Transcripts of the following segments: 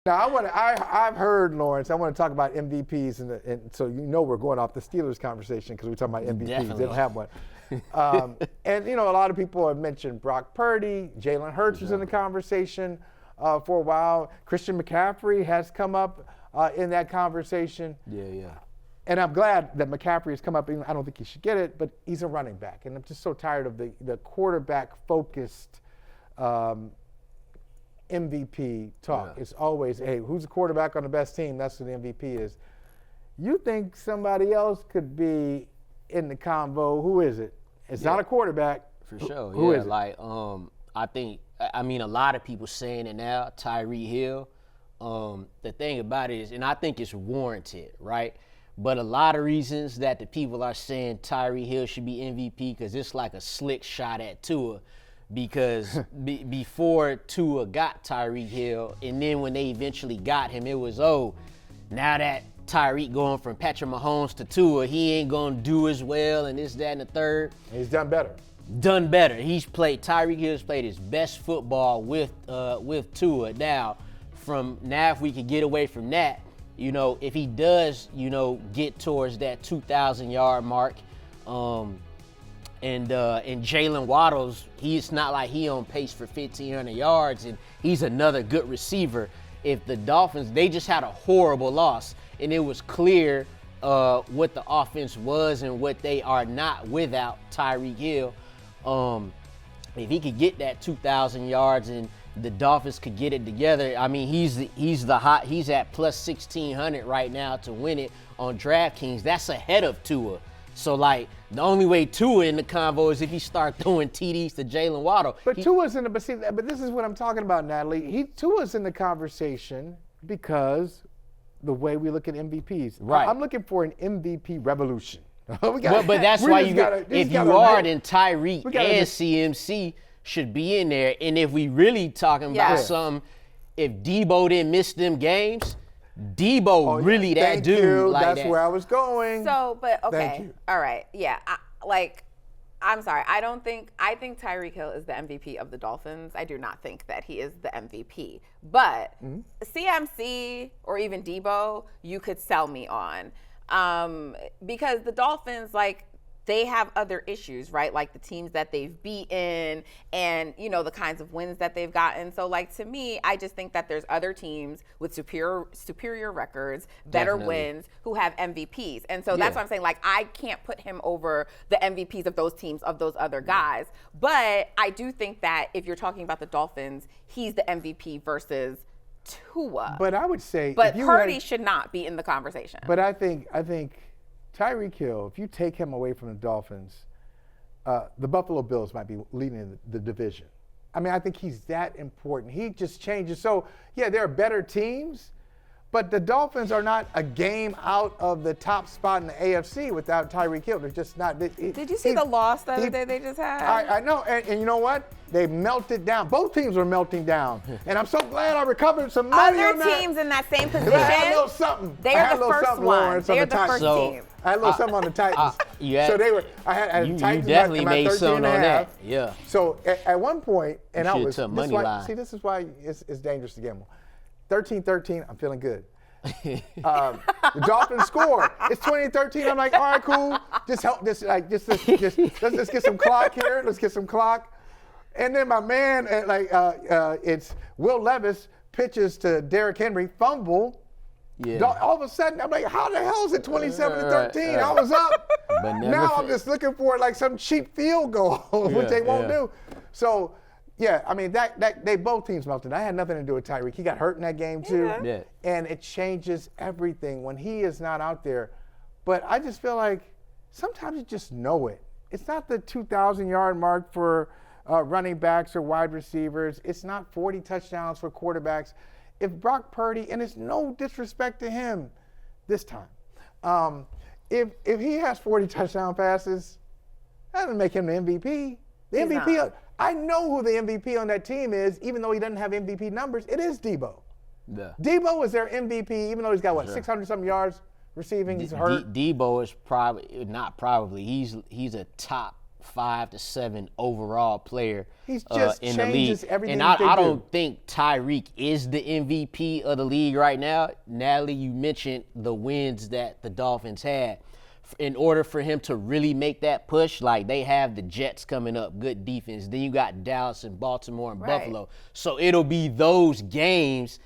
Now, I've heard, Lawrence, I want to talk about MVPs, and so we're going off the Steelers conversation because we're talking about MVPs. Definitely. They don't have one. And, a lot of people have mentioned Brock Purdy. Jalen Hurts was in the conversation for a while. Christian McCaffrey has come up in that conversation. Yeah. And I'm glad that McCaffrey has come up. I don't think he should get it, but he's a running back. And I'm just so tired of the quarterback-focused MVP talk. Yeah. It's always, hey, who's the quarterback on the best team? That's what the MVP is. You think somebody else could be in the convo? Who is it? It's not a quarterback. For sure. Who is it? Like, I mean, a lot of people saying it now, Tyreek Hill. The thing about it is, and I think it's warranted, right? But a lot of reasons that the people are saying Tyreek Hill should be MVP because it's like a slick shot at Tua. Because before Tua got Tyreek Hill, and then when they eventually got him, it was, now that Tyreek going from Patrick Mahomes to Tua, he ain't going to do as well, and this, that, and the third. He's done better. Tyreek Hill's played his best football with Tua. Now, if we could get away from that, if he does, get towards that 2,000-yard mark, and Jalen Waddles, he's not like he on pace for 1,500 yards, and he's another good receiver. If the Dolphins, they just had a horrible loss, and it was clear what the offense was and what they are not without Tyreek Hill. If he could get that 2,000 yards and the Dolphins could get it together, I mean, he's at plus 1,600 right now to win it on DraftKings. That's ahead of Tua. So, like, the only way Tua in the convo is if he start throwing TDs to Jalen Waddle. But Tua's in the, but this is what I'm talking about, Natalie. Tua's in the conversation because the way we look at MVPs. Right. I'm looking for an MVP revolution. But that's why if you are, then Tyreek and CMC should be in there. And if we really talking about something, if Debo didn't miss them games, Debo really that dude. Like that's where I was going. So, but okay, Thank you. All right, yeah. I'm sorry. I think Tyreek Hill is the MVP of the Dolphins. I do not think that he is the MVP. But CMC or even Debo, you could sell me on, because the Dolphins, they have other issues, right? Like the teams that they've beaten and, the kinds of wins that they've gotten. So, to me, I just think that there's other teams with superior records, better wins, who have MVPs. And so that's what I'm saying. I can't put him over the MVPs of those teams, of those other guys. But I do think that if you're talking about the Dolphins, he's the MVP versus Tua. But I would say, but Purdy should not be in the conversation. But I think Tyreek Hill, if you take him away from the Dolphins, the Buffalo Bills might be leading the division. I mean, I think he's that important. He just changes. So, yeah, there are better teams, but the Dolphins are not a game out of the top spot in the AFC without Tyreek Hill. They're just not. Did you see the loss the other day they just had? I know, and you know what? They melted down. Both teams were melting down. And I'm so glad I recovered some money on that. Other teams in that same position, I had a little something. They are the first one. They are the first team. I had a little something on the Titans. So they were. I had you Titans. definitely my made 13 something on and a half. that. Yeah. So at one point, and I was. Money line. See, this is why it's dangerous to gamble. 13-13. I'm feeling good. The Dolphins score. It's 2013. I'm like, all right, cool. Just help. Let's get some clock here. Let's get some clock. And then my man, it's Will Levis pitches to Derrick Henry, fumble. Yeah. All of a sudden, I'm like, how the hell is it 27-13? I was up. Now I'm just looking for some cheap field goal, which they won't do. So, yeah, I mean, they both teams melted. I had nothing to do with Tyreek. He got hurt in that game too. Yeah. And it changes everything when he is not out there. But I just feel like sometimes you just know it. It's not the 2,000-yard mark for running backs or wide receivers. It's not 40 touchdowns for quarterbacks. If Brock Purdy, and it's no disrespect to him this time, if he has 40 touchdown passes, that doesn't make him the MVP. The MVP, I know who the MVP on that team is, even though he doesn't have MVP numbers. It is Debo. Yeah. Debo is their MVP, even though he's got 600-something yards receiving. He's hurt. Debo is he's a top 5 to 7 overall player He's just in the league. changes everything And they I do. don't think Tyreek is the MVP of the league right now. Natalie, you mentioned the wins that the Dolphins had. In order for him to really make that push, like they have the Jets coming up, good defense. Then you got Dallas and Baltimore and Right. Buffalo. So it'll be those games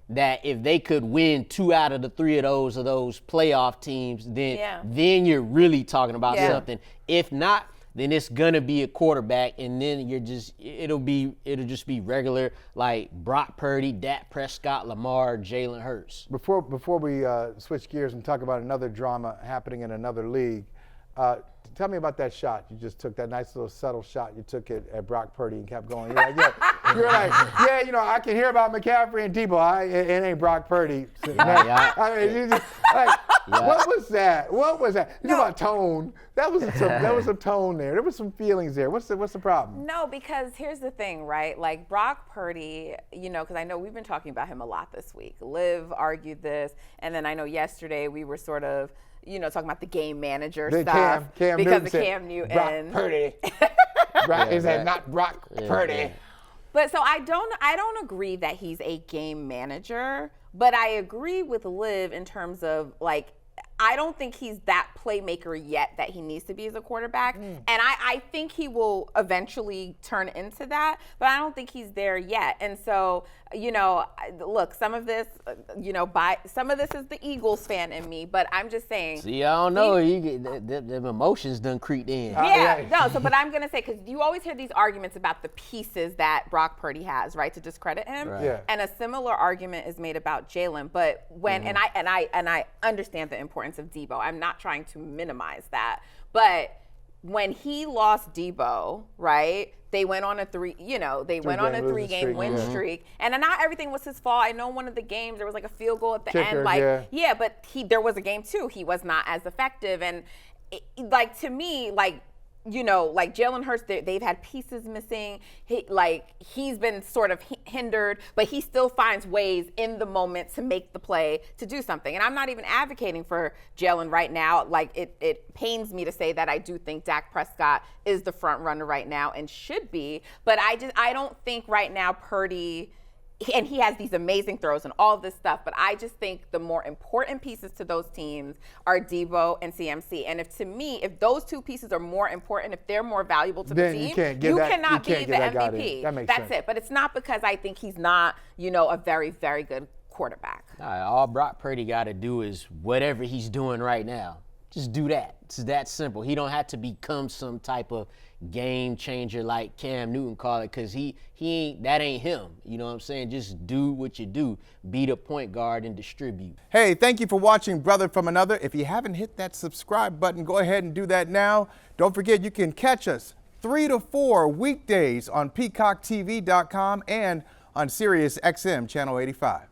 that if they could win 2 out of the 3 of those playoff teams, then you're really talking about something. If not, then it's gonna be a quarterback, and then it'll just be regular, like Brock Purdy, Dak Prescott, Lamar, Jalen Hurts. Before we switch gears and talk about another drama happening in another league, tell me about that shot you just took, that nice little subtle shot you took at Brock Purdy and kept going. You're like, I can hear about McCaffrey and Debo. It ain't Brock Purdy. I mean, you just, like, what was that? What was that? You know about tone. That was some tone there. There was some feelings there. What's the problem? No, because here's the thing, right? Like Brock Purdy, because I know we've been talking about him a lot this week. Liv argued this, and then I know yesterday we were sort of, talking about the game manager stuff Cam because Newton of said, Cam Newton. Brock Purdy. Is that not Brock Purdy? Yeah. But so I don't agree that he's a game manager, but I agree with Liv in terms of like, I don't think he's that playmaker yet that he needs to be as a quarterback. And I think he will eventually turn into that, but I don't think he's there yet. And so, look, some of this, some of this is the Eagles fan in me, but I'm just saying. See, I don't know. You get them emotions done creeped in. But I'm going to say, because you always hear these arguments about the pieces that Brock Purdy has, right, to discredit him. Right. Yeah. And a similar argument is made about Jalen. But when, and I understand the importance of Debo. I'm not trying to minimize that. But when he lost Debo, right, they went on a three-game win streak. And not everything was his fault. I know one of the games, there was like a field goal at the end. But there was a game too. He was not as effective. And to me, like Jalen Hurts, they've had pieces missing. He's been sort of hindered, but he still finds ways in the moment to make the play, to do something. And I'm not even advocating for Jalen right now. Like it pains me to say that I do think Dak Prescott is the front runner right now and should be, but I don't think right now Purdy. And he has these amazing throws and all this stuff, but I just think the more important pieces to those teams are Debo and CMC. And if those two pieces are more important, if they're more valuable to the team, you cannot be the MVP. That's sense. it. But it's not because I think he's not, a very, very good quarterback. All Brock Purdy got to do is whatever he's doing right now. Just do that. It's that simple. He don't have to become some type of game changer like Cam Newton called it, because that ain't him. You know what I'm saying? Just do what you do. Be the point guard and distribute. Hey, thank you for watching Brother from Another. If you haven't hit that subscribe button, go ahead and do that now. Don't forget, you can catch us 3 to 4 weekdays on PeacockTV.com and on Sirius XM Channel 85.